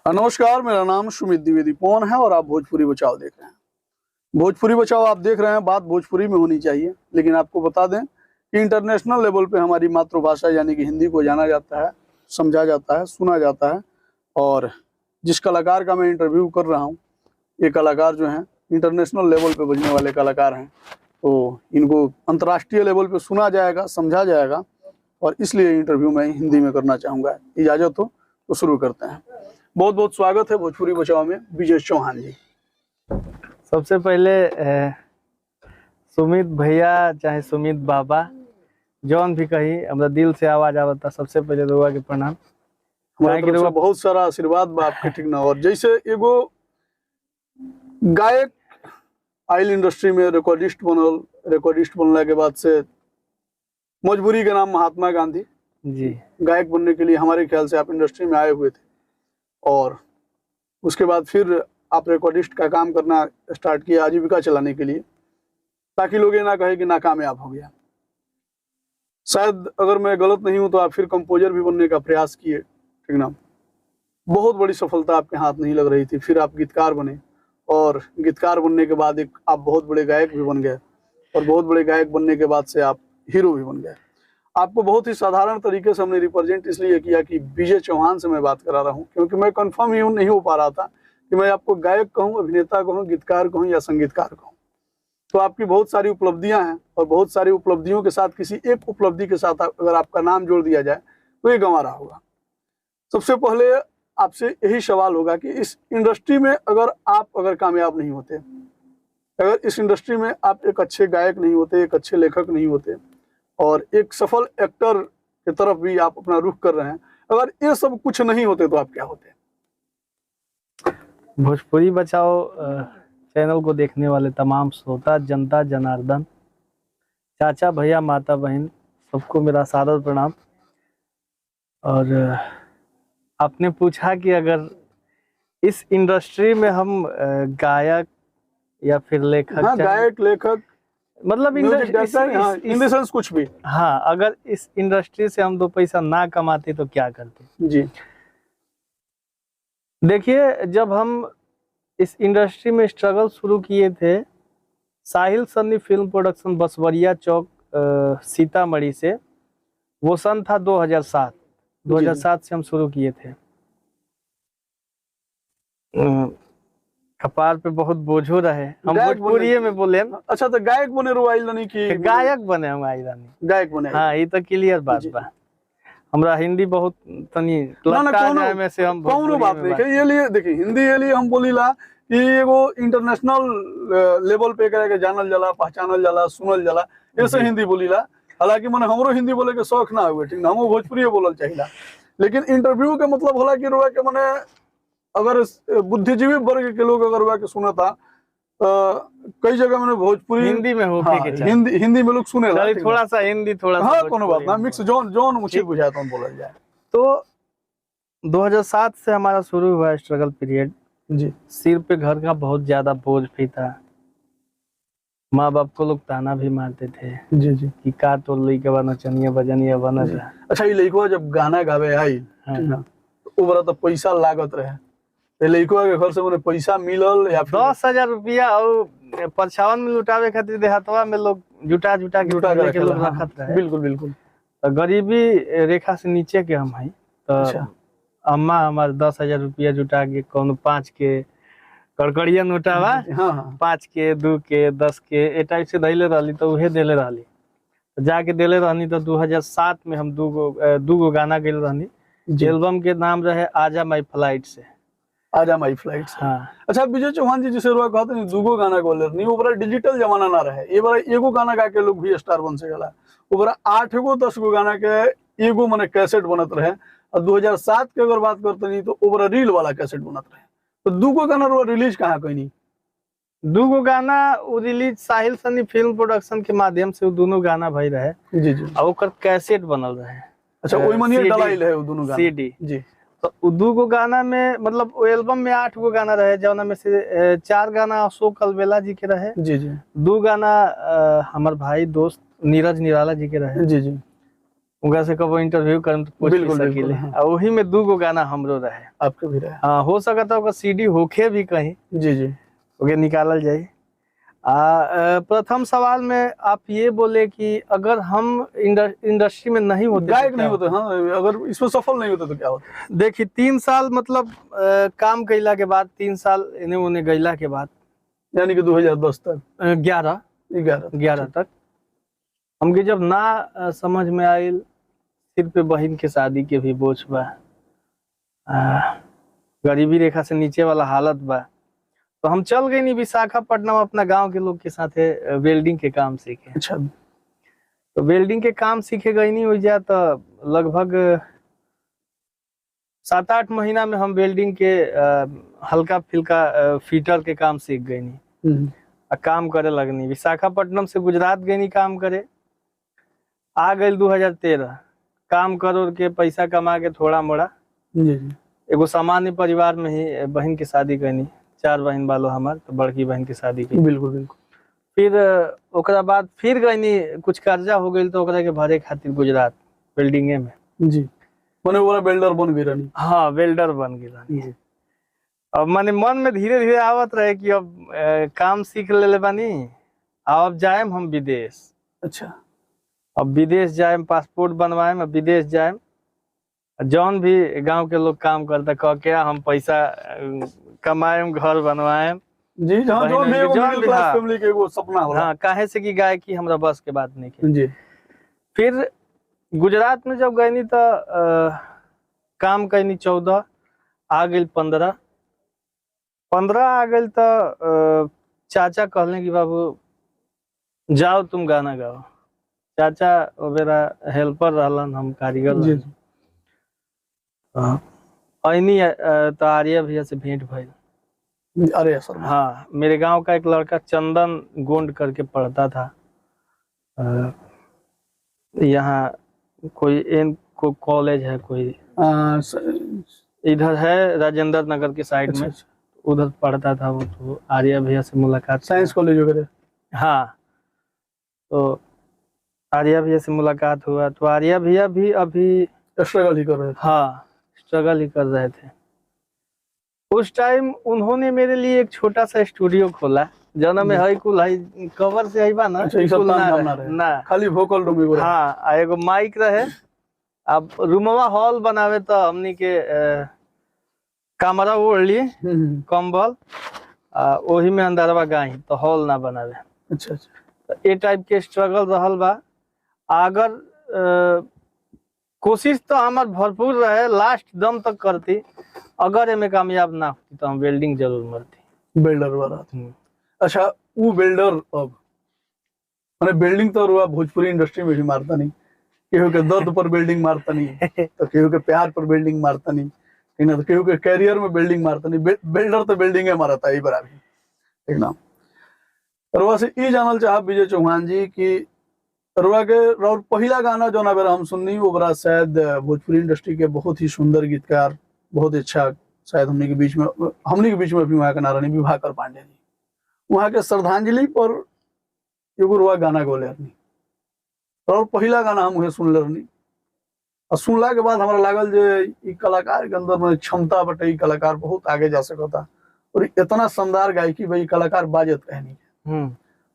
नमस्कार, मेरा नाम सुमित द्विवेदी पवन है और आप भोजपुरी बचाओ देख रहे हैं। भोजपुरी बचाओ आप देख रहे हैं, बात भोजपुरी में होनी चाहिए, लेकिन आपको बता दें कि इंटरनेशनल लेवल पे हमारी मातृभाषा यानी कि हिंदी को जाना जाता है, समझा जाता है, सुना जाता है। और जिस कलाकार का मैं इंटरव्यू कर रहा हूँ, ये कलाकार जो हैं इंटरनेशनल लेवल पे बजने वाले कलाकार हैं, तो इनको अंतर्राष्ट्रीय लेवल पे सुना जाएगा, समझा जाएगा, और इसलिए इंटरव्यू मैं हिंदी में करना चाहूँगा। इजाज़त हो तो शुरू करते हैं। बहुत बहुत स्वागत है भोजपुरी बचाओ में विजय चौहान जी। सबसे पहले सुमित भैया चाहे सुमित बाबा जौन भी कही हमरा दिल से आवाज आवता। सबसे पहले रुआ के प्रणाम। हमारे तरफ से बहुत सारा आशीर्वाद बा आपके, ठीक ना। और जैसे एगो गायक आइल इंडस्ट्री में रिकॉर्डिस्ट बनला के बाद से मजबूरी के नाम महात्मा गांधी जी गायक बनने के लिए हमारे ख्याल से आप इंडस्ट्री में आए हुए थे, और उसके बाद फिर आप रिकॉर्डिस्ट का काम करना स्टार्ट किया आजीविका चलाने के लिए, ताकि लोग ये ना कहे कि नाकामयाब हो गया। शायद अगर मैं गलत नहीं हूं तो आप फिर कंपोजर भी बनने का प्रयास किए, ठीक ना। बहुत बड़ी सफलता आपके हाथ नहीं लग रही थी, फिर आप गीतकार बने, और गीतकार बनने के बाद एक आप बहुत बड़े गायक भी बन गए, और बहुत बड़े गायक बनने के बाद से आप हीरो भी बन गए। आपको बहुत ही साधारण तरीके से हमने रिप्रेजेंट इसलिए किया कि विजय चौहान से मैं बात करा रहा हूँ, क्योंकि मैं कंफर्म ही नहीं हो पा रहा था कि मैं आपको गायक कहूँ, अभिनेता कहूँ, गीतकार कहूँ या संगीतकार कहूँ। तो आपकी बहुत सारी उपलब्धियां हैं, और बहुत सारी उपलब्धियों के साथ किसी एक उपलब्धि के साथ अगर आपका नाम जोड़ दिया जाए तो ये गंवारा होगा। सबसे पहले आपसे यही सवाल होगा कि इस इंडस्ट्री में अगर कामयाब नहीं होते, अगर इस इंडस्ट्री में आप एक अच्छे गायक नहीं होते, एक अच्छे लेखक नहीं होते, और एक सफल एक्टर की तरफ भी आप अपना रुख कर रहे हैं, अगर ये सब कुछ नहीं होते तो आप क्या होते? भोजपुरी बचाओ चैनल को देखने वाले तमाम श्रोता, जनता, जनार्दन, चाचा, भैया, माता, बहन, सबको मेरा सादर प्रणाम। और आपने पूछा कि अगर इस इंडस्ट्री में हम गायक या फिर लेखक, हाँ, गायक, लेखक, मतलब इंडस्ट्री कुछ भी, हाँ, अगर इस इंडस्ट्री से हम दो पैसा ना कमाते तो क्या करते जी। देखिए, जब हम इस इंडस्ट्री में स्ट्रगल शुरू किए थे, साहिल सन्नी फिल्म प्रोडक्शन बसवरिया चौक सीतामढ़ी से, वो सन था 2007। 2007 से हम शुरू किए थे। कपार पे बहुत बोझो रहे, हम भोजपुरी में बोले। अच्छा, तो गायक बने रुआइल नहीं कि गायक बने हम आई रानी, गायक बने? हाँ, ये तो क्लियर बात बा। हमरा हिंदी बहुत तनी लगता है में से हम कौनो बात नहीं है। ये लिए देखिए, हिंदी ये लिए हम बोलीला कि एगो इंटरनेशनल लेवल पे करे के जानल जाला, पहचानल जाला, सुनल जाला, ऐसे हिंदी बोलीला। हालांकि मने हमरो हिंदी बोले के शौक ना हुए, ठीक ना, हम भोजपुरी बोलल चाहिला। लेकिन इंटरव्यू के मतलब होला कि रुआ के मने अगर बुद्धिजीवी वर्ग के लोग अगर रुआ के सुनता, कई जगह मैंने भोजपुरी हिंदी में हो हाँ, हिंदी में लोग सुने ला, थोड़ा सा हिंदी, थोड़ा सा हाँ, कोनो बात ना, मिक्स जोन मुझे बुझाता हूं बोलल जाए। तो 2007 से हमारा शुरू हुआ स्ट्रगल पीरियड जी। सिर पे घर का बहुत ज्यादा बोझ भी था। माँ बाप को लोग ताना भी मारते थे, जी जी, कि का तो लइका बना, चनिया बजनिया बना। अच्छा, ये लइकवा जब गाना गावे आई, ठीक ना, तो ओकरा तो पैसा लागत रहे, लइकवा के घर से मने पैसा मिलल या 10,000 रुपया और परछावन में लुटावे खातिर देहातवा में लोग जुटा के लोग रखत रहे। बिल्कुल बिल्कुल। तो गरीबी रेखा से नीचे के हम है, तो अम्मा हमारे 10,000 रुपया जुटा के कौन 5 के कड़कड़िया नोटावा, 5 के, 2 के, 10 के ए टाइप से धैले रहली, तो उहे देले रहली। तो जाके देले रहनी, तो 2007 में हम दूगो गाना गेल रहनी। एल्बम के नाम रहे आजा माई फ्लाइट से। आजा माई फ्लाइट से, हाँ। अच्छा, विजय चौहान जी जिसे रुआ कहते हैं दूगो गाना गोले नहीं, ओकरा डिजिटल जमाना ना रहे, ये बार एगो गाना गा के लोग भी स्टार बन सकेला। ओकरा 8 गो 10 गो गाना के एगो मने कैसेट बनत रहे, और 2007 के अगर बात करते नहीं तो ओकरा रील वाला कैसेट बनत रहे। तो दूगो गाना रुआ रिलीज कहाँ कोई नहीं? दूगो गाना वो रिलीज साहिल सन्नी फिल्म प्रोडक्शन के माध्यम से दोनों गाना भई रहे। जी जी। और ओकर कैसेट बनल रहे। अच्छा, ओई मनिए डलाइल है वो दोनों गाना, सीडी जी। तो दूगो गाना में, मतलब वो एल्बम में 8 गो गाना रहे, जौना में से 4 गाना अशोक अलबेला जी के रहे, जी जी। 2 गाना हमार भाई दोस्त नीरज निराला जी के रहे, जी जी। उनका से कबो इंटरव्यू करम तो पूछ बिल्कुल, सकिले। बिल्कुल, हाँ। आ वही में 2 गो गाना हमरो रहे। आपके भी रहे। हाँ, हो सकता ओकर सीडी होखे भी कहीं, जी जी। ओके निकालल जाए। प्रथम सवाल में आप ये बोले कि अगर हम इंडस्ट्री में नहीं होते गायक तो नहीं क्या होते, हाँ, अगर इसमें सफल नहीं होते तो क्या होता? देखिए 3 साल मतलब काम कैला के बाद, 3 साल इन्हें उन्हें गैला के बाद, यानी कि 2010 तक 11 तक हमके जब ना समझ में आयल, सिर पे बहन के शादी के भी बोझ बा, गरीबी रेखा से नीचे वाला हालत बा, तो हम चल गए नहीं विशाखापट्टनम अपना गांव के लोग के साथ वेल्डिंग के काम सीखे। अच्छा। तो वेल्डिंग के काम सीखे गई नहीं हो जाए तो लगभग 7-8 महीना में हम वेल्डिंग के हल्का फिल्का फीटर के काम सीख गई नहीं, काम करे लगनी। विशाखापट्टनम से गुजरात गई नहीं काम करे, आ गई 2013, काम कर के पैसा कमा के थोड़ा मोड़ा एगो सामान्य परिवार में ही बहन की शादी करनी, 4 बहन बालो हमार, तो बड़की बहन की शादी की। बिल्कुल बिल्कुल। फिर ओकरा बाद फिर गई, कुछ कर्जा हो गई तो ओकरा के भरे खातिर गुजरात वेल्डिंगे में। जी, माने वो वेल्डर बन गई रहनी। हाँ, वेल्डर बन गई। अब माने मन में धीरे धीरे आवत रहे कि अब काम सीख ले बानी, अब जाएम हम विदेश। अच्छा। अब विदेश जाएम, पासपोर्ट बनवाएम, अब विदेश जाएम, जौन भी गांव के लोग काम करता कह के हम पैसा कमाएम, घर बनवाएम। जी, जहाँ जो भी मिडिल क्लास फैमिली के वो सपना होला। हाँ, काहे से कि गायकी हमरा बस के बात नहीं के। जी। फिर गुजरात में जब गई तो काम कैनी 14, आ गई 15 आ गई तो चाचा कहले कि बाबू जाओ तुम गाना गाओ। चाचा मेरा हेल्पर रहलन, हम कारीगर ऐनी तो आर्या भैया से भेंट भइल। अरे सर, हाँ, मेरे गांव का एक लड़का चंदन गोंड करके पढ़ता था, यहाँ कोई कॉलेज है, कोई इधर है राजेंद्र नगर के साइड में, उधर पढ़ता था वो। तो आर्या भैया से मुलाकात, साइंस कॉलेज वगैरह। हाँ, तो आर्या भैया से मुलाकात हुआ, तो आर्या भैया भी अभी स्ट्रगल ही कर रहे थे। हाँ, स्ट्रगल ही कर रहे थे। उस टाइम उन्होंने मेरे लिए एक छोटा सा स्टूडियो खोला, जना में है कुल है कवर से आईबा ना, ना खाली वोकल रूम। हाँ, एगो माइक रहे। अब रूमवा हॉल बनावे तो हमनी के कमरा ओढ़ लिए, कंबल, वही में अंदरवा गाई, तो हॉल ना बनावे। अच्छा अच्छा। तो ये टाइप के स्ट्रगल रहल बा। अगर कोशिश तो हमार भरपूर रहे, लास्ट दम तक करती, अगर एमे कामयाब ना होती तो हम वेल्डिंग जरूर मरती। वेल्डर वाला। अच्छा, वो वेल्डर अब माने वेल्डिंग तो रुआ भोजपुरी इंडस्ट्री में भी मारता नहीं, केहू के दर्द पर वेल्डिंग मारता नहीं, तो केहू के प्यार पर वेल्डिंग मारता नहीं, तो केहू के कैरियर में वेल्डिंग मारता नहीं। वेल्डर तो वेल्डिंग है मारता है बराबर, ठीक ना। रुआ से ये जानल चाह विजय चौहान जी की रुआ के और पहला गाना जो ना बेरा हम सुननी वो बड़ा शायद भोजपुरी इंडस्ट्री के बहुत ही सुंदर गीतकार, बहुत अच्छा, शायद हमने के बीच में भी वहाँ का नारायणी विभाकर पांडे जी, वहाँ के श्रद्धांजलि पर एगो रुआ गाना गोले रहनी, और पहला गाना हम उहे सुन लेनी। और सुनला के बाद हमारा लागल जे कलाकार के अंदर में क्षमता बटे, कलाकार बहुत आगे जा सकता, और इतना शानदार गायकी भाई कलाकार बाजत कहनी।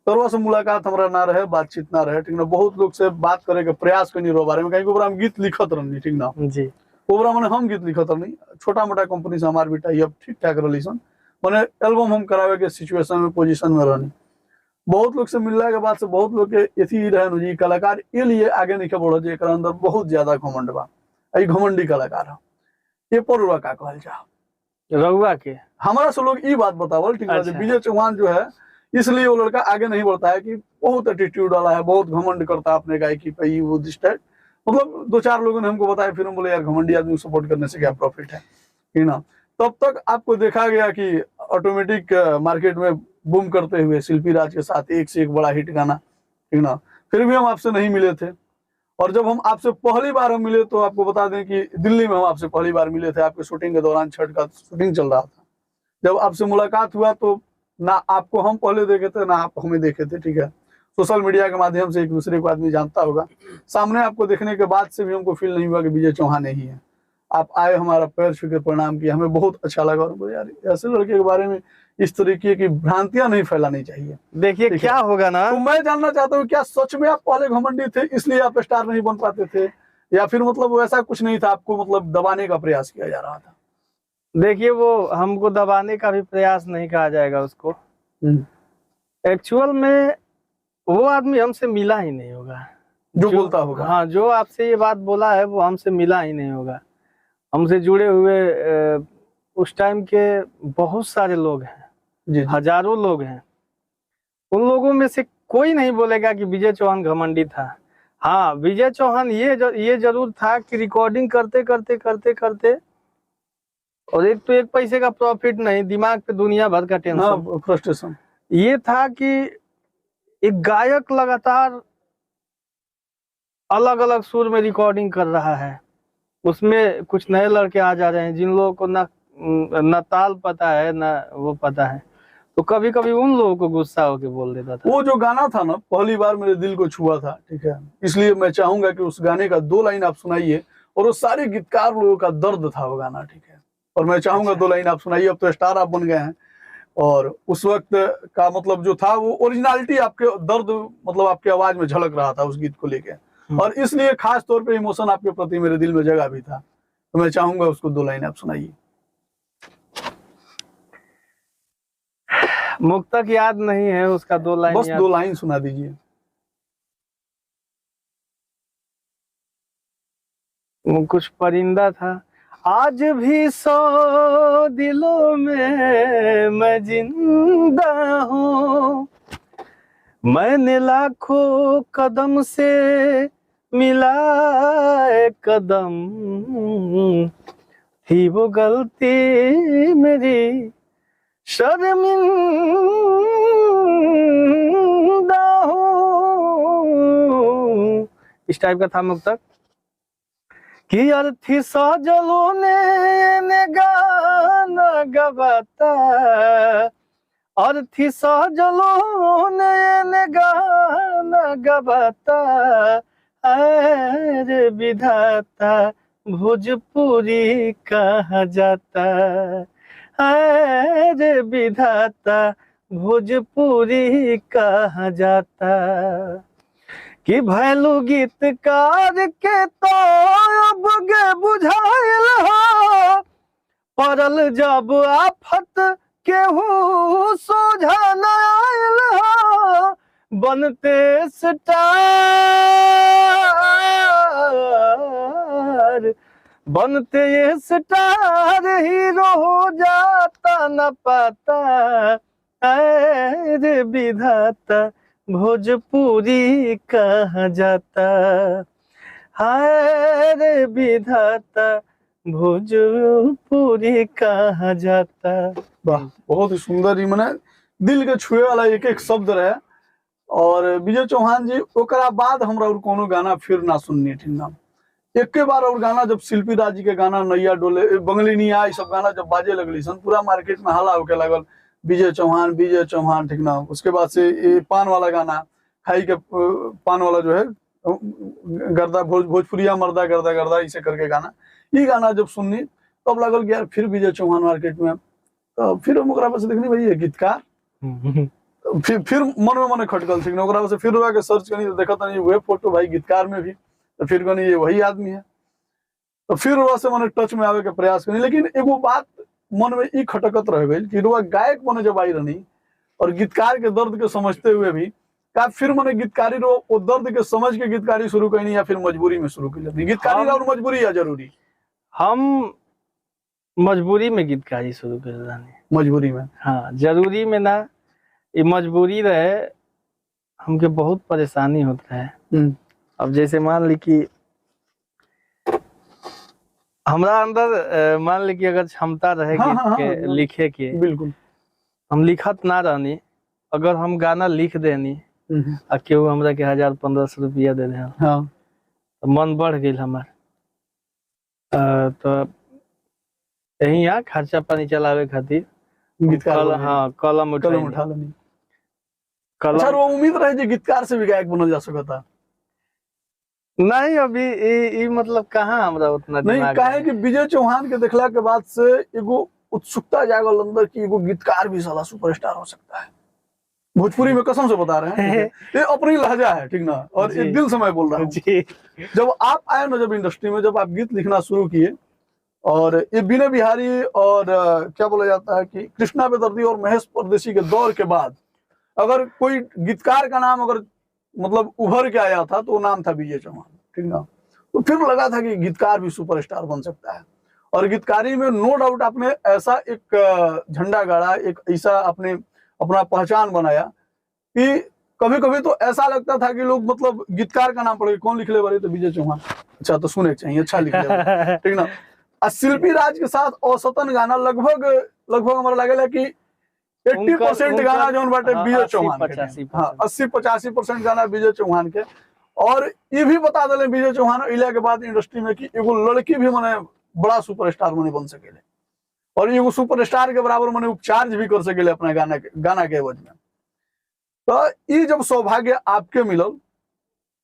तो से मुलाकात हमारा ना रहे, बातचीत ना रहे, ठीक ना। बहुत लोग से बात करे के प्रयास करनी रो बारे में, कहीं हम गीत लिखत रहनी, ठीक ना जी। ओकरा मैंने हम गीत लिखत रहनी, छोटा मोटा कंपनी से हमार बेटा ये ठीक ठाक रही सन, मैंने एल्बम हम करावे के सिचुएशन में, पोजीशन में रहनी। बहुत लोग से मिलने के बाद से बहुत लोग के यथी रहे जी, कलाकार ये लिए आगे नहीं बढ़ो जे अंदर बहुत ज्यादा घमंड बा, घमंडी कलाकार है, ये पर रुआ का कहल जा रउआ के हमारा से लोग ये बात बतावल, ठीक है। विजय चौहान जो है इसलिए वो लड़का आगे नहीं बढ़ता है कि बहुत एटीट्यूड वाला है, बहुत घमंड करता है अपने गायकी पे, वो मतलब 2-4 लोगों ने हमको बताया, फिर हम बोले यार घमंडी आदमी को सपोर्ट करने से क्या प्रॉफिट है, ठीक ना। तब तक आपको देखा गया कि ऑटोमेटिक मार्केट में बूम करते हुए शिल्पी राज के साथ एक से एक बड़ा हिट गाना, ठीक ना। फिर भी हम आपसे नहीं मिले थे, और जब हम आपसे पहली बार हम मिले तो आपको बता दें कि दिल्ली में हम आपसे पहली बार मिले थे, आपके शूटिंग के दौरान, छठ का शूटिंग चल रहा था। जब आपसे मुलाकात हुआ तो ना आपको हम पहले देखे थे ना आप हमें देखे थे, ठीक है। सोशल मीडिया के माध्यम से एक दूसरे को आदमी जानता होगा। सामने आपको देखने के बाद से भी हमको फील नहीं हुआ कि विजय चौहान ही है। आप आए, हमारा पैर छू के प्रणाम किया, हमें बहुत अच्छा लगा। और यार ऐसे लड़के के बारे में इस तरीके की भ्रांतियां नहीं फैलानी चाहिए। देखिए क्या होगा ना, तो मैं जानना चाहता हूँ, क्या सच में आप पहले घमंडी थे इसलिए आप स्टार नहीं बन पाते थे, या फिर मतलब वैसा कुछ नहीं था, आपको मतलब दबाने का प्रयास किया जा रहा था? देखिए वो हमको दबाने का भी प्रयास नहीं कहा जाएगा उसको। एक्चुअल में वो आदमी हमसे मिला ही नहीं होगा जो बोलता होगा। हाँ, जो आपसे ये बात बोला है वो हमसे मिला ही नहीं होगा। हमसे जुड़े हुए उस टाइम के बहुत सारे लोग हैं जी। हजारों लोग हैं। उन लोगों में से कोई नहीं बोलेगा कि विजय चौहान घमंडी था। हाँ, विजय चौहान ये जरूर था कि रिकॉर्डिंग करते करते करते करते, और एक तो एक पैसे का प्रॉफिट नहीं, दिमाग पे दुनिया भर का टेंशन, फ्रस्ट्रेशन। ये था कि एक गायक लगातार अलग अलग सुर में रिकॉर्डिंग कर रहा है, उसमें कुछ नए लड़के आ जा रहे हैं जिन लोगों को न ताल पता है न वो पता है, तो कभी कभी उन लोगों को गुस्सा होके बोल देता था। वो जो गाना था ना, पहली बार मेरे दिल को छुआ था, ठीक है, इसलिए मैं चाहूंगा कि उस गाने का 2 लाइन आप सुनाइए। और वो सारे गीतकार लोगों का दर्द था वो गाना, ठीक है, और मैं चाहूंगा 2 लाइन आप सुनाइए। अब तो स्टार आप बन गए हैं, और उस वक्त का मतलब जो था वो ओरिजिनलिटी, आपके दर्द मतलब आपकी आवाज में झलक रहा था उस गीत को लेके, और इसलिए खास तौर पे इमोशन आपके प्रति मेरे दिल में जगह भी था। तो मैं चाहूंगा उसको 2 लाइन आप सुनाइए। मुक्तक याद नहीं है उसका 2 लाइन, बस 2 लाइन सुना दीजिए। कुछ परिंदा था। आज भी 100 दिलों में मैं जिंदा हूँ, मैंने लाखों कदम से मिला एक कदम, थी वो गलती मेरी, शर्मिंदा हूँ। इस टाइप का था मुक्तक कि अर्थी सजलों ने गाना गवाता, अर्थी सजलों ने गाना गवाता, अरे विधाता भोजपुरी कहा जाता, अरे विधाता भोजपुरी कहा जाता, कि भैलू गीतकार के तो अब गे बुझाइल हो, पड़ल जब आफत केहू सोझा न आइल हो, बनते स्टार, बनते स्टार हीरो हो जाता न पाता, अरे विधाता भोजपुरी कहा जाता, हाय रे विधाता भोजपुरी कहा जाता। वाह, बहुत ही सुंदर, ही मने दिल के छुए वाला एक एक शब्द रहे। और विजय चौहान जी, ओकरा बाद हमरा और कोनो गाना फिर ना सुननी ठीक ना, एक के बार और गाना जब शिल्पी राज जी के गाना नैया डोले, बंगलिनिया, ये सब गाना जब बाजे लगली सन, पूरा मार्केट में हल्ला होके लगल विजय चौहान ठीक ना। उसके बाद से ये पान वाला गाना, खाई के पान वाला जो है, गर्दा भोजपुरिया मर्दा गर्दा गर्दा इसे करके गाना, ये गाना जब सुननी तब लगल कि यार फिर विजय चौहान मार्केट में। तो फिर हम ओकरा पर देखनी भाई ये गीतकार, फिर मन में मन खटकल ठीक ना, ओकरा से फिर के सर्च करनी तो देखा नहीं वही फोटो भाई गीतकार में भी, तो फिर कहनी ये वही आदमी है। तो फिर से मैंने टच में आवे के प्रयास करनी, लेकिन एगो बात मन में ई खटकत रह गई कि रुआ गायक बने जब आई रहनी और गीतकार के दर्द के समझते हुए भी, का फिर मैंने गीतकारी रो वो दर्द के समझ के गीतकारी शुरू करनी, या फिर मजबूरी में शुरू कर लेनी गीतकारी और मजबूरी या जरूरी? हम मजबूरी में गीतकारी शुरू कर रहे, मजबूरी में। हाँ, जरूरी में ना, ये मजबूरी रहे, हमके बहुत परेशानी होता है। अब जैसे मान ली कि हमरा अंदर मान ली कि अगर क्षमता रहे गीत के लिखे के, बिल्कुल, हम लिखत ना रहनी, अगर हम गाना लिख देनी आ केहू हमरा के 1000-1500 रुपया दे दे, हाँ, तो मन बढ़ गई हमार, तो यही यहाँ खर्चा पानी चलावे खातिर गीतकार हाँ कलम उठा लेनी। अच्छा, वो उम्मीद रहे जे गीतकार से भी गायक बनल जा सकता? नहीं, अभी ई मतलब कहाँ हमरा उतना नहीं, दिमाग काहे में। कि विजय चौहान के देखला के बाद से एगो उत्सुकता जागल अंदर की एगो गीतकार भी साला सुपरस्टार हो सकता है। भोजपुरी में कसम से बता रहे हैं, ये अपनी लहजा है, ठीक ना, और ये दिल से मैं बोल रहा हूँ। जी। जब आप आए ना, जब इंडस्ट्री में, जब आप गीत लिखना शुरू किए, और ये विनय बिहारी और क्या बोला जाता है कि कृष्णा बेदर्दी और महेश परदेसी के दौर के बाद अगर कोई गीतकार का नाम अगर मतलब उभर के आया था तो वो नाम था विजय चौहान, ठीक ना। तो फिर लगा था कि गीतकार भी सुपरस्टार बन सकता है, और गीतकारी में नो डाउट आपने ऐसा एक झंडा गाड़ा, एक ऐसा आपने अपना पहचान बनाया कि कभी कभी तो ऐसा लगता था कि लोग मतलब गीतकार का नाम पढ़े, कौन लिख ले बारे, तो विजय चौहान, अच्छा तो सुने चाहिए, अच्छा लिख ले, ठीक ना। शिल्पी राज के साथ औसतन गाना लगभग हमारा लगेला कि 80% गाना जो बाटे विजय चौहान के, हाँ 80-85% गाना विजय चौहान के। और ये भी बता दिले विजय चौहान इला के बाद इंडस्ट्री में कि एगो लड़की भी मने बड़ा सुपरस्टार मने बन सकेले, और एगो सुपरस्टार के बराबर मने उपचार्ज भी कर सकेले अपना गाना के एवज में। तो ये जब सौभाग्य आपके मिलल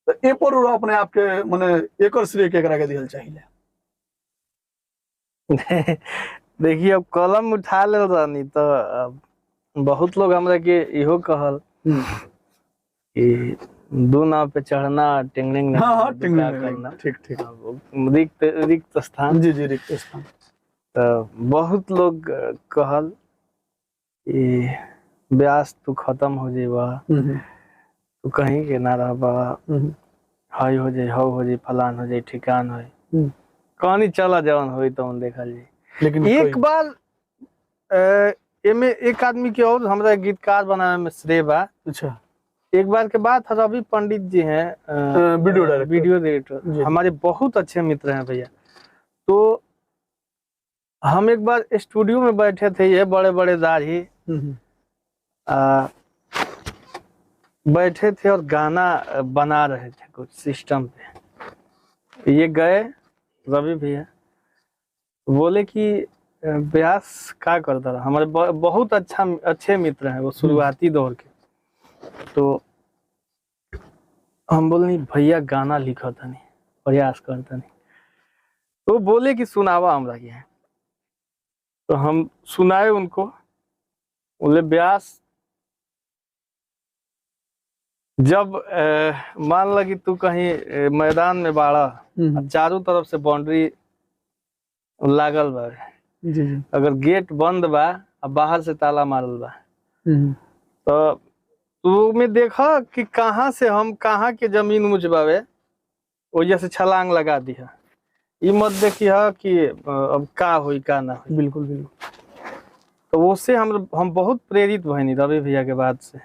तो ए पर अपने आपके मने एकर श्रेय केकरा के दिहल चाहिए? देखिए, अब कलम उठा ले रहनी तो बहुत लोग हमरा के इहो कहल कि दू नाव पे चढ़ना, टिंगलिंग हाँ हाँ करना, ठीक ठीक, रिक्त स्थान, जी जी रिक्त स्थान। तो बहुत लोग कहल कि ब्यास तू खत्म हो जेबा, तू कहीं के ना रहबा, हाई हो जाए, हाउ हो जाए, फलान हो जाए, ठिकान हो, कहानी चला जवन हो तो देखल जाए। लेकिन एक बार एमे एक आदमी के और हमरा गीतकार बनाने में श्रेय बा। अच्छा, एक बार के बात है, रवि पंडित जी हैं वीडियो डायरेक्टर, हमारे बहुत अच्छे मित्र हैं भैया। तो हम एक बार स्टूडियो में बैठे थे, ये बड़े बड़े दाढ़ी बैठे थे और गाना बना रहे थे कुछ सिस्टम पे। ये गए रवि भैया, बोले कि ब्यास क्या करता रहा, हमारे बहुत अच्छे मित्र हैं वो शुरुआती दौर के। तो हम बोले नहीं भैया गाना लिखा था नहीं, प्रयास करता नहीं। तो बोले कि सुनावा हमरा के। तो हम सुनाए उनको, बोले ब्यास जब मान लगी तू कहीं मैदान में बाड़ा, चारों तरफ से बाउंड्री लागल बा, अगर गेट बंद बा और बाहर से ताला मारल बा, तो तू में देखा कि कहाँ से हम कहाँ के जमीन मुझबावे, वजह से छलांग लगा दिया। ये मत देखिए कि अब का होई का ना होई। बिल्कुल बिल्कुल। तो उससे हम बहुत प्रेरित भइनी रवि भैया के बाद से।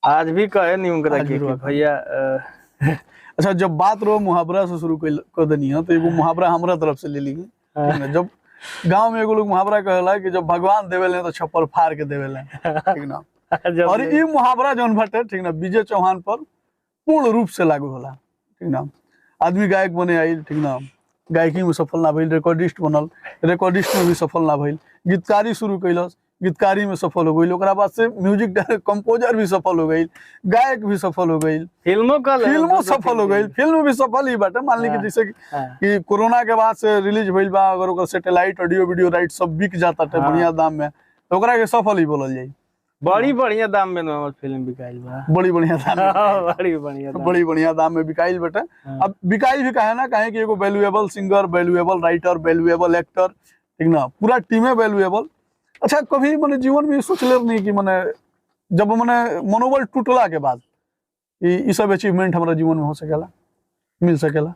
आज भी कहे नहीं उनका कि भैया अच्छा, जब बात रो मुहावरा से शुरू कर देनी है तो एगो मुहावरा हमरा तरफ से ले ली। जब गांव में एगो लोग मुहावरा कहला कि जब भगवान देवेले तो छप्पर फाड़ के देवेले, ठीक ना। और ये मुहावरा जौन बाटे, ठीक ना, विजय चौहान पर पूर्ण रूप से लागू होला, ठीक ना। आदमी गायक बने आइल, ठीक ना, गायकी में सफल ना भइल, रिकॉर्डिस्ट बनल, रिकॉर्डिस्ट में भी सफल ना भइल, गीतकारी शुरू कैलस, गीतकारी में सफल हो गई, ओकरा बाद से म्यूजिक कंपोजर भी सफल हो गई, गायक भी सफल हो गई, फिल्मों सफल हो गई, फिल्म भी सफल ही बाटे। मान ली कि जैसे कि कोरोना के बाद से रिलीज भइल बा, अगर ओकर सैटेलाइट ऑडियो वीडियो राइट सब बिक जाता है बढ़िया दाम में, तो ओकरा के सफल ही बोलल जाई। बड़ी बढ़िया दाम में हमर फिल्म बिकाइल बा, बड़ी बढ़िया दाम में, बड़ी बढ़िया दाम में बिकाइल बेटा। अब बिकाइल भी काहे ना, काहे कि एगो valuable singer, valuable writer, valuable actor, ठीक ना, पूरा टीमे वैल्यूएबल। अच्छा, कभी मैंने जीवन में सोच ले नहीं कि मैंने जब मैंने मनोबल टूटला के बाद ये सब अचीवमेंट हमारा जीवन में हो सकेला, मिल सकेला?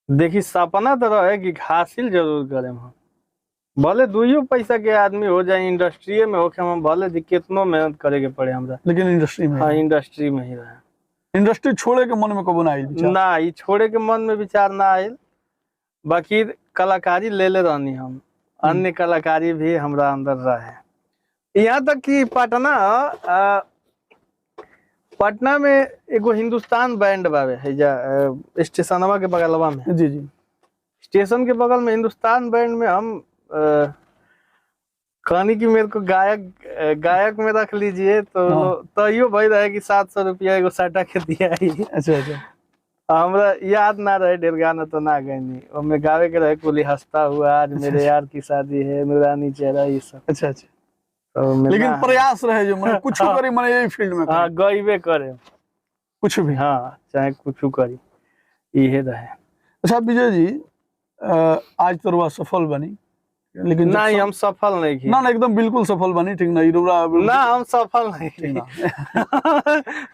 देखिए, सपना तो रहे कि हासिल जरूर करें हम, भले दुइयो पैसा के आदमी हो जाए, इंडस्ट्री में होके हम भले कितनो मेहनत करे के पड़े हमरा, लेकिन इंडस्ट्री में, हाँ इंडस्ट्री में ही रहे। इंडस्ट्री छोड़े के मन में कबो ना आइल? ना, ये छोड़े के मन में विचार ना आइल। बाकी कलाकारी ले रहनी हम, अन्य कलाकारी भी हमरा अंदर रहे। यहाँ तक कि पटना में एगो हिंदुस्तान बैंड बावे है स्टेशनवा के बगलवा में। जी जी, स्टेशन के बगल में हिंदुस्तान बैंड में हम कहनी कि मेरे को गायक गायक में रख लीजिए तो यो भाई रहे कि 700 रुपया एगो साटा के दिया ही। अच्छा अच्छा हमरा याद ना रहे, ढेर गाना तो ना गई, ओमे गावे के रहे कुली हंसता हुआ आज मेरे यार की शादी है, नूरानी चेहरा, ये सब। अच्छा अच्छा तो लेकिन प्रयास रहे जो मैंने कुछ करी मैंने यही फील्ड में हाँ गईबे करे कुछ भी। हाँ चाहे कुछ करी ये रहे। अच्छा विजय जी आज तो रुआ सफल बनी, लेकिन नहीं हम सफल नहीं की ना एकदम बिल्कुल सफल बनी, ठीक ना ना हम सफल नहीं की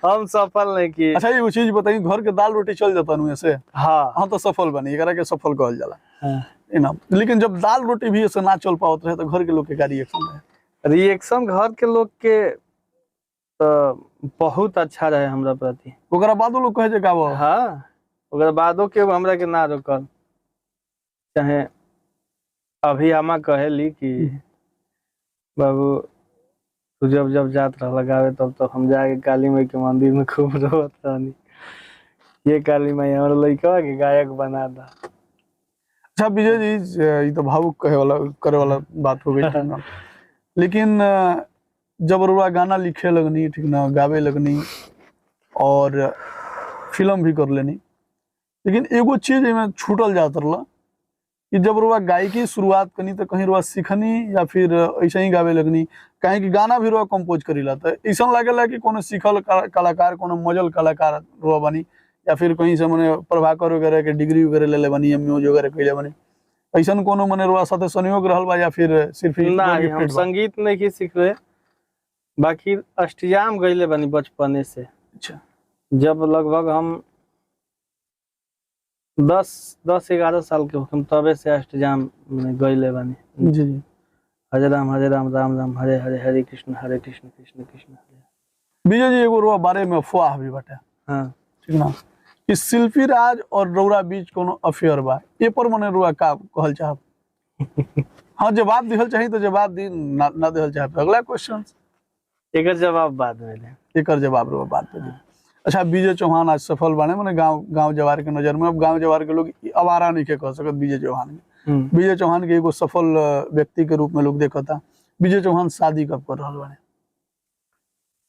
हम सफल नहीं की। अच्छा ये चीज बताइए, घर के दाल रोटी चल जाता नु ऐसे, हाँ हाँ तो सफल बनी, एकरा के सफल कहल जाला हाँ। ना। लेकिन जब दाल रोटी भी ऐसे ना चल पावत रहे तो घर के लोग के का रिएक्शन रहे? रिएक्शन घर के लोग के तो बहुत अच्छा रहे हमरा प्रति। ओकरा बादो लोग कहे जे गावो, हाँ ओकरा बादो के हमरा के ना रोकल, चाहे अभी अम्मा कहेली कि बाबू तू जब जब जात रहा गावे तब तो हम जाके काली माई के मंदिर में खूब रोत रहनी, ये काली माई हमारा लड़का के गायक बना दा। अच्छा विजय जी ये तो भावुक कहे वाला करे वाला बात हो गई, ठीक ना। लेकिन जब रुआ गाना लिखे लगनी, ठीक ना, गावे लगनी और फिल्म भी कर लेनी, लेकिन एगो चीज में छूटल जात रहा कि जब रुआ गायकी शुरुआत करनी तो कहीं रुआ सीखनी या फिर ऐसे ही गावे लगनी, कहीं कि गाना भी रुआ कंपोज करीला तो ऐसा लगेला कि कोनो सीखल कलाकार, कोनो मजल कलाकार रुआ बनी, या फिर कहीं से मने प्रभाकर वगैरह के डिग्री वगैरह ले बनी, एमए वगैरह कैले बनी, ऐसा कोनो मने रुआ साथे संयोग रहल बा या फिर सिर्फ ना हम संगीत नहीं की सीखले, बाकी अष्टयाम गईले बनी बचपने से। अच्छा जब लगभग हम 10-11 साल के हम तबे से अष्टयाम गईले बनी। जी जी हरे राम राम राम हरे हरे, हरे कृष्ण कृष्ण कृष्ण हरे। विजय जी एगो रुआ बारे में अफवाह भी बटे, हाँ ठीक ना, कि शिल्पी राज और रौरा बीच कोनो अफेयर बा, ये पर मने रुआ का कहल चाहब? हाँ जवाब दिहल चाहिए तो जवाब दी, ना दिहल चाहे अगला क्वेश्चन, एक जवाब बाद में दे, एक जवाब रुआ बात पे दी। अच्छा विजय चौहान आज सफल बने मने गांव जवार के नजर में, अब गांव जवार के लोग आवारा नहीं के कह सकत विजय चौहान के। विजय चौहान के एगो सफल व्यक्ति के रूप में लोग देखता। विजय चौहान शादी कब कर रहल बने?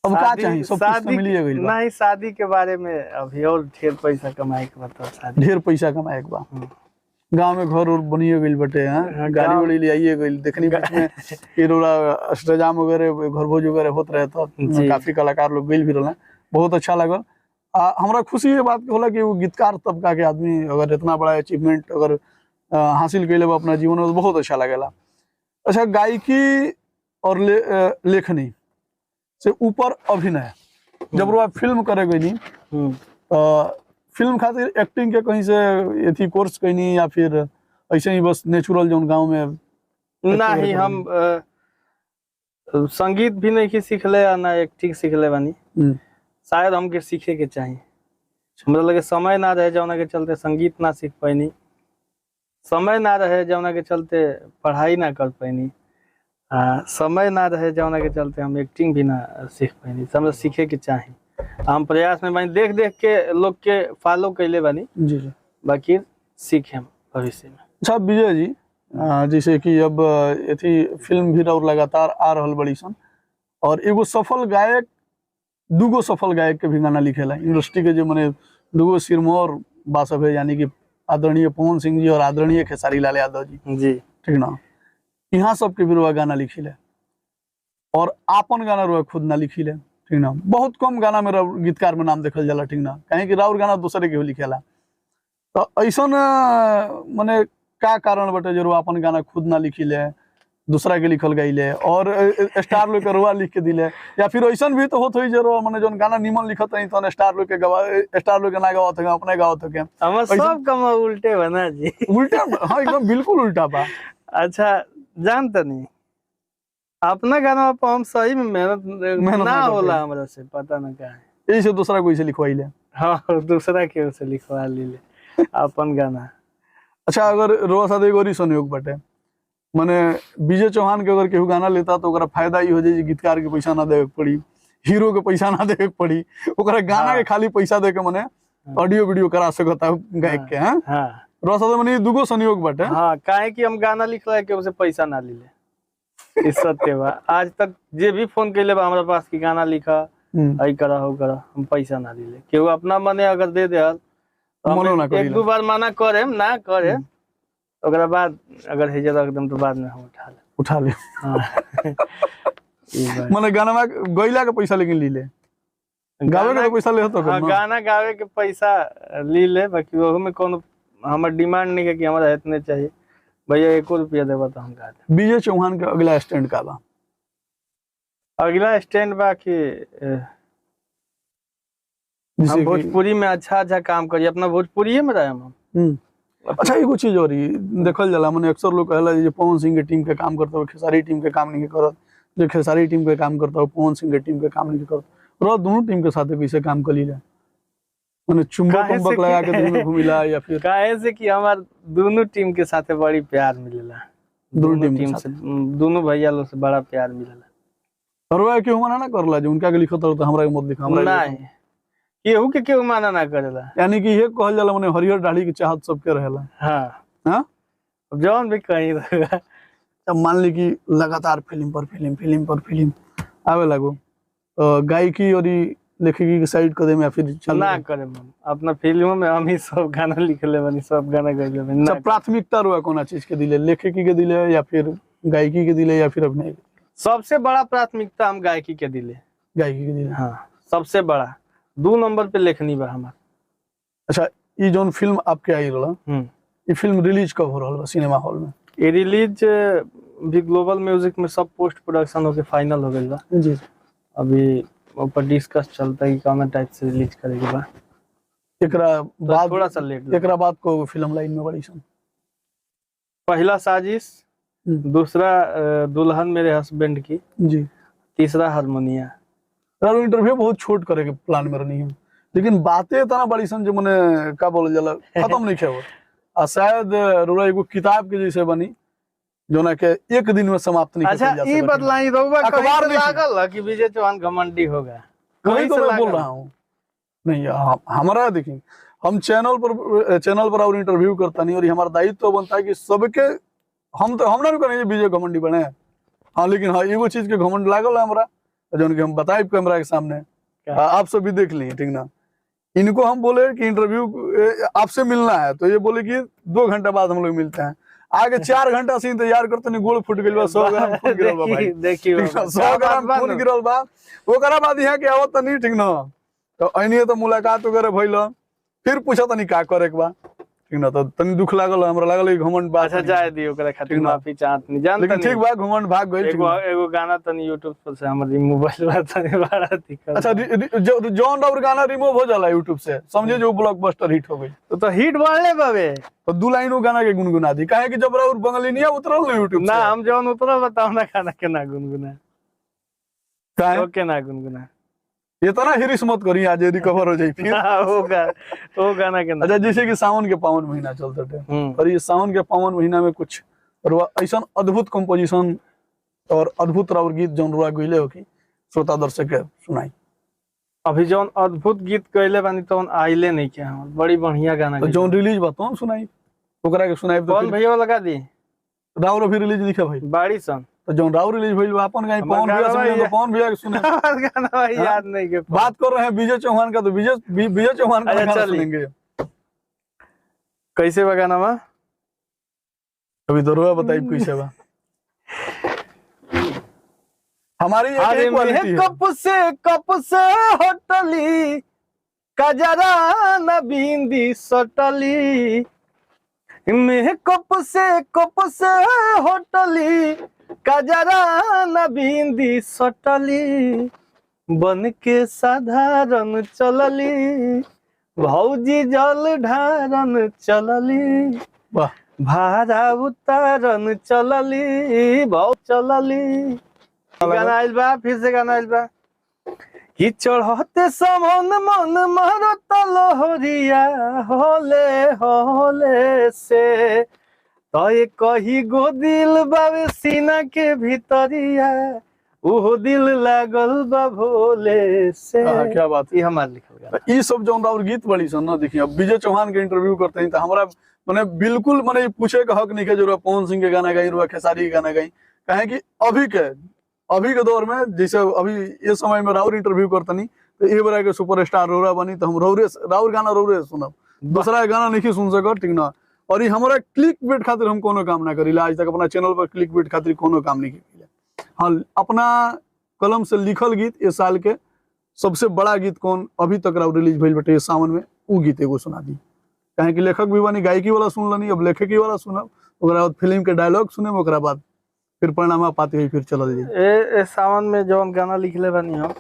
अब का चाहिए, सब कुछ तो मिलिए गइल बा। नहीं शादी के बारे में अभी और ढेर पैसा कमाए के बताओ, शादी ढेर पैसा कमाए के बा, गांव में घर और बनिए गइल बटे, हैं गाड़ी वाड़ी ले आइए गइल, देखनी बीच में ये रोला अष्टजाम वगैरह घर भोज वगैरह होत रहे तो काफी कलाकार लोग गइल भी रहले, बहुत अच्छा लगल। हमरा खुशी ये बात होला कि वो गीतकार तबका के आदमी अगर इतना बड़ा अचीवमेंट अगर हासिल कैले बा अपना जीवन में तो बहुत अच्छा लगेला। अच्छा गायकी और लेखनी से ऊपर अभिनय, जब रुआ फिल्म करे गई फिल्म खातिर एक्टिंग के कहीं से एथी कोर्स कहीं या फिर ऐसे ही बस नेचुरल जो गांव में? नहीं हम संगीत भी नहीं सीखले ना एक्टिंग सीखले बानी, शायद हमके सीखे के चाहिए, हमरा लगे समय ना रहे जौना के चलते संगीत ना सीख पैनी, समय ना रहे जौना के चलते पढ़ाई ना कर पैनी, समय ना रहे जौना के चलते हम एक्टिंग भी ना सीख पैनी। हमरा सीखे के चाहिए, हम प्रयास में बानी, देख देख के लोग के फॉलो कैले बानी जी जी, बाकी सीखे भविष्य में। अच्छा विजय जी जैसे कि अब एथी फिल्म भी और लगातार आ रहल बड़ी सन, और एगो सफल गायक दूगो सफल गायक के भी गाना लिखेला इंडस्ट्री के, जो मने दूगो सिरमौर बासब है, यानी कि आदरणीय पवन सिंह जी और आदरणीय खेसारी लाल यादव जी, ठीक ना, यहाँ सबके भी रुआ गाना लिखिले और आपन गाना रुआ खुद ना लिखिले, ठीक ना। बहुत कम गाना में गीतकार में नाम देखल जाला, ठीक ना, कहीं कि राउर गाना दूसरे के लिखेला, तो ऐसा मने का कारण बटे जो रुआ अपन गाना खुद ना लिखिले, दूसरा के लिखल गईले और स्टार लोग के रुआ लिख के दिले, या फिर ऐसा भी तो होत होई जो माने जो गाना निमन लिखत नहीं तो स्टार लोग के स्टार लोग के ना गावत है, अपने गावत है। हम सब कम उल्टे बना जी, उल्टा? हाँ एकदम बिल्कुल उल्टा बा। अच्छा जानते नहीं अपना गाना पर हम सही में मेहनत ना होला, हमरा से पता ना का है, यही से दूसरा कोई से लिखवाइले। हाँ दूसरा के से लिखवा लीले अपन गाना। अच्छा अगर रोआ साथ एगो संयोग बटे, माने विजय चौहान के अगर केहू गाना लेता तो ओकरा फायदा ई हो जाए गीतकार के पैसा ना देवे पड़ी, हीरो के पैसा ना देवे पड़ी, ओकरा गाना के खाली पैसा दे के माने ऑडियो वीडियो करा सकता गायक के। रोआ साथ माने दूगो संयोग बटे। हाँ काहे कि हम गाना लिखला के उसे पैसा ना लीले, ई सत्य बा। आज तक जे भी फोन कैले बा हमरा पास की गाना लिखा आई करा हो करा, हम पैसा ना दिले। केहू अपना मने अगर दे दे तो मनो ना हम करी एक दो बार मना करे ना करे, ओकरा बाद अगर हेजे रख दम तो बाद में हम उठा ले। हाँ। ई बात। माने गाना गइला के पैसा लेकिन ली ले, गावे के तो पैसा ले तो हाँ, गाना गावे के पैसा ली ले, बाकी वो में कोनो हमर डिमांड नहीं है कि हमरा इतने चाहिए, भैया 1 रुपया देबा तो हम गा दे। विजय चौहान का अगला स्टैंड का बा? अगला स्टैंड बा कि हम भोजपुरी में अच्छा काम करिए, अपना भोजपुरी में रहे हम। अच्छा एगो चीज और देखल जाला, माने अक्सर लोग कहला जे पवन सिंह के टीम के काम करता हो, खेसारी टीम के काम नहीं करत, जो खेसारी टीम के काम करता हो पवन सिंह के टीम के काम नहीं करत, और दोनों टीम के साथ कैसे काम करी जा, माने चुंबक लगा के दिन में घुमिला या फिर काहे से कि हमार दोनों टीम के साथ बड़ी प्यार मिलेला, दोनों टीम से, दोनों भैया लोग से बड़ा प्यार मिलेला। और क्यों मना ना करला जो उनका के लिखत हो तो हमरा के मत लिखा, हमरा नहीं केहू के केहू मना ना करेला, यानी कि ये कहल जाला माने हरियर दाढ़ी के चाहत सबके रहेला। हाँ हां, अब जौन भी कहीं रहेगा। अब मान ली कि लगातार फिल्म पर फिल्म आवे लागो, गायकी और लेखकी के साइड कदम या फिर चल ना करे हम अपना फिल्मों में हम ही सब गाना लिखले बनी, सब गाना गइले बनी। सब प्राथमिकता रुआ कोना चीज के दिले, लेखकी के दिले या फिर गायकी के दिले या फिर अभिनय के? सबसे बड़ा प्राथमिकता हम गायकी के दिले, गायकी के दिले। हाँ सबसे बड़ा, 2 नंबर पे लेखनी बा हमार। अच्छा ये जोन फिल्म आपके आई रहला, ये फिल्म रिलीज कब हो रहल बा सिनेमा हॉल में? ये रिलीज भी ग्लोबल म्यूजिक में सब पोस्ट प्रोडक्शन होके फाइनल हो गइल बा जी। अभी ऊपर डिस्कस चलता है कि कौन टाइप से रिलीज करेगी बा। एकरा बाद थोड़ा सा लेट, एकरा बाद को फिल्म लाइन में बड़ी सन? पहला साजिश, दूसरा दुल्हन मेरे हस्बैंड की जी, तीसरा हारमोनिया। यार इंटरव्यू बहुत छोट करे के प्लान में रहनी है, लेकिन बातें इतना बड़ी सन जो मने का बोल जाला खत्म नहीं खे हो, आ शायद रोरा एगो किताब के जैसे बनी जो ना के एक दिन में समाप्त नहीं। अच्छा ई बदलाई रहुआ अखबार में लागल कि विजय चौहान घमंडी होगा, कहीं तो मैं बोल रहा हूँ नहीं। हमारा देखिए हम चैनल पर और इंटरव्यू करता नहीं, और हमारा दायित्व तो बनता है कि सबके हम तो हमरा नहीं विजय घमंडी बने। हाँ लेकिन हाँ एगो चीज के घमंड लागल हमरा जो हम बताए कैमरा के सामने, आप सब भी देख ली ठीक ना। इनको हम बोले कि इंटरव्यू आपसे मिलना है, तो ये बोले कि 2 घंटा बाद हम लोग मिलते हैं। आगे 4 घंटा से इंतजार करते नहीं, गोल फुट गइल बा, 100 ग्राम खून गिरल बा भाई, देखियो 100 ग्राम खून गिरल बा। ओकरा बाद यहाँ के आवत नहीं ठीक ना, तो अनिए तो मुलाकात वगैरह भइल, फिर पूछा तनी का करे के बा ठीक ना, तो तनी दुख लागल, हमरा लागल घमंड बा। अच्छा जाए दियो ओकरा खातिर माफी चाहत नहीं जानत, लेकिन ठीक बा घमंड भाग गइल। एगो गाना तनी YouTube पर से हमर मोबाइल बा तनी बड़ा दिक्कत। अच्छा जो जॉन और गाना रिमूव हो जाला YouTube से, समझे जो ब्लॉकबस्टर हिट हो गई, तो हिट बढ़ले बाबे, तो 2 लाइन वो गाना के गुनगुना दी, काहे कि जब और बंगलिनिया उतरल ना YouTube ना, हम जौन उतरल बताओ ना गाना के ना गुनगुना, काहे ओके ना गुनगुना, ये तो ना हिरिस मत करी, आज रिकवर हो जाई फिर। वो गाना के ना। अच्छा जैसे कि सावन के पावन महीना चलते थे, और ये सावन के पावन महीना में कुछ ऐसा अद्भुत कंपोजिशन और अद्भुत राउर गीत जौन रुआ गइले हो कि श्रोता दर्शक के सुनाई। अभी जौन अद्भुत गीत गइले बानी तौन आइले नहीं के, हम बड़ी बढ़िया गाना तो जौन रिलीज बा तौन सुनाई, ओकरा के सुनाई। कौन भैया लगा दी राउर भी रिलीज दिखे भाई बाड़ी सन, तो जौन राउर रिलीज भइल बा अपन गाई पवन भैया सुने, तो पवन भैया के सुने। गाना भाई याद नहीं के बात कर रहे हैं विजय चौहान का, तो विजय चौहान का गाना सुनेंगे। कैसे बा गाना बा? अभी तो रुआ बताइए कैसे बा। हमारी एक क्वालिटी है, कप से होटली कजरा न बिंदी सटली, में कप से होटली कजरा न बिंदी सटली, बन के साधारण चलली भौजी जल ढारन चलली, भाड़ा उतारन चलली भौ चलली। गाना आइल बा, फिर से गाना आइल बा कि चढ़ते समन मन मारो तलहरिया होले होले से, तो ये कही गो दिल बावे सीना के भीतरिया, वो दिल लागल बा भोले से। क्या बात है, ये हमार लिखल गाना। ये सब जो और गीत बड़ी सन ना, देखिए अब विजय चौहान के इंटरव्यू करते हैं तो हमारा माने बिल्कुल माने पूछे का हक नहीं है जो पवन सिंह के गाना गाई, खेसारी के गाना गाई, कहे कि अभी के दौर में जैसे अभी ये समय में राउर इंटरव्यू करतनी तो ये बड़ा के सुपरस्टार रौरा बनी तो हम राउर गाना रौरे सुनब, दूसरा गाना नहीं सुन सकत, ठीक ना। और ये हमारा क्लिक बेट खातिर हम कोनो काम ना करीला, आज तक अपना चैनल पर क्लिक बेट खातिर कोनो काम नहीं किया। हाँ, अपना कलम से लिखल गीत इस साल के सबसे बड़ा गीत कौन अभी तक रिलीज भइल बटे सावन में, उ गीत एगो सुना दी। कहे कि लेखक भी बनी, गायकी वाला सुन लनी, अब लेखकी वाला सुनब, ओकरा बाद फिल्म के डायलॉग सुने, ओकरा बाद फिर परिणाम पाते हुई फिर चल जाए। सावन में जौन गाना लिखले बानी हम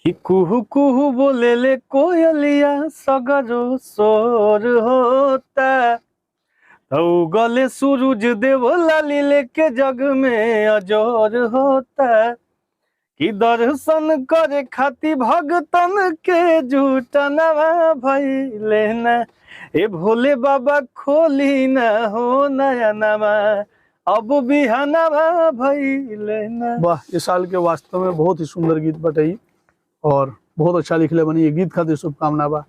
कि कुहू कुहू बोले ले कोयलिया सगरो सोर होता, तो गले सूरज देव लाली लेके जग में अजोर होता, कि दर्शन करे खाती भगतन के झूठा नवा भइले ना, ए भोले बाबा खोली ना हो नया नवा, अब बिहानवा भइले ना। वाह, इस साल के वास्तव में बहुत ही सुंदर गीत बटाई और बहुत अच्छा लिखले बनी, ये गीत खातिर शुभकामना बा।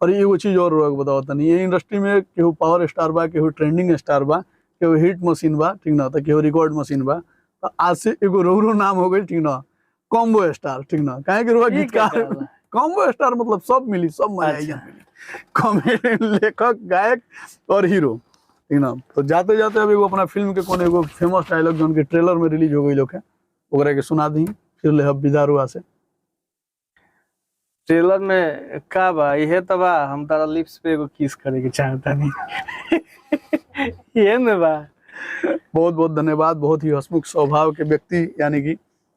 और एगो चीज और रोक बताओ तनी, ये इंडस्ट्री में केहू पावर स्टार बा, केहू ट्रेंडिंग स्टार बा, केहू हिट मशीन बा, ठीक ना, तो केहू रिकॉर्ड मशीन बा। तो आज से एगो रोरो नाम हो गई, ठीक ना, कॉम्बो स्टार, ठीक ना। काहे कि रोआ गीतकार कॉम्बो स्टार मतलब सब मिली, सब मजा मिली, कॉमेडी, लेखक, गायक और हीरो, ठीक ना। तो जाते जाते अब एगो अपना फिल्म के कोने एगो फेमस डायलॉग जो उनके ट्रेलर में रिलीज हो गई लोग है, ओकरा के सुना दी, फिर ले विदा रुआ से। ट्रेलर में का बा ये तो बा, हम तारा लिप्स पे एगो किस करे के चाहता नहीं ये न बा। बहुत बहुत धन्यवाद, बहुत ही हंसमुख स्वभाव के व्यक्ति यानी कि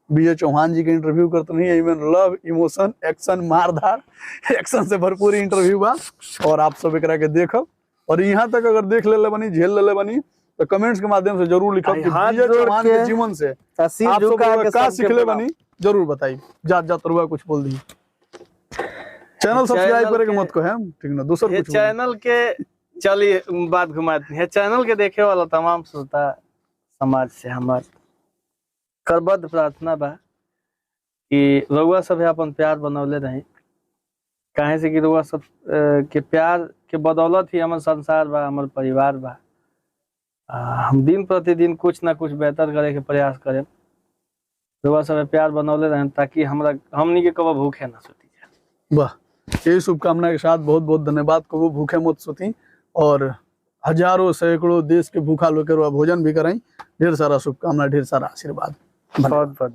विजय चौहान जी के इंटरव्यू करते नहीं, इवन लव, इमोशन, एक्शन, मारधार, एक्शन से भरपूर इंटरव्यू बा। और आप सब एकरा के देखब, और यहाँ तक अगर देख ले बनी, झेल ले बनी, तो कमेंट्स के माध्यम से जरूर लिखब कि विजय चौहान के जीवन से आप सब का सीखले बनी, जरूर बताइए। जात रुआ कुछ बोल दी। चैनल सब्सक्राइब करे के मत को है, ठीक ना, दूसर कुछ चैनल के चलिए बात घुमाते हैं। चैनल के देखे वाला तमाम श्रोता समाज से हमार करबद्ध प्रार्थना बा कि रउआ सब अपन प्यार बनौले रही, काहे से कि रउआ सब के प्यार के बदौलत ही हमार संसार बा, हमार परिवार बा। हम दिन प्रतिदिन कुछ ना कुछ बेहतर करे के प्रयास करें, रउआ सब प्यार बनौले रहे ताकि हमनी के कबो भूखे ना सोती जाए। वाह, यही शुभकामना के साथ बहुत बहुत धन्यवाद। कबो भूखे मत सोती, और हजारों सैकड़ों देश के भूखा लोग के भोजन भी कराई। ढेर सारा शुभकामना, ढेर सारा आशीर्वाद। बहुत बहुत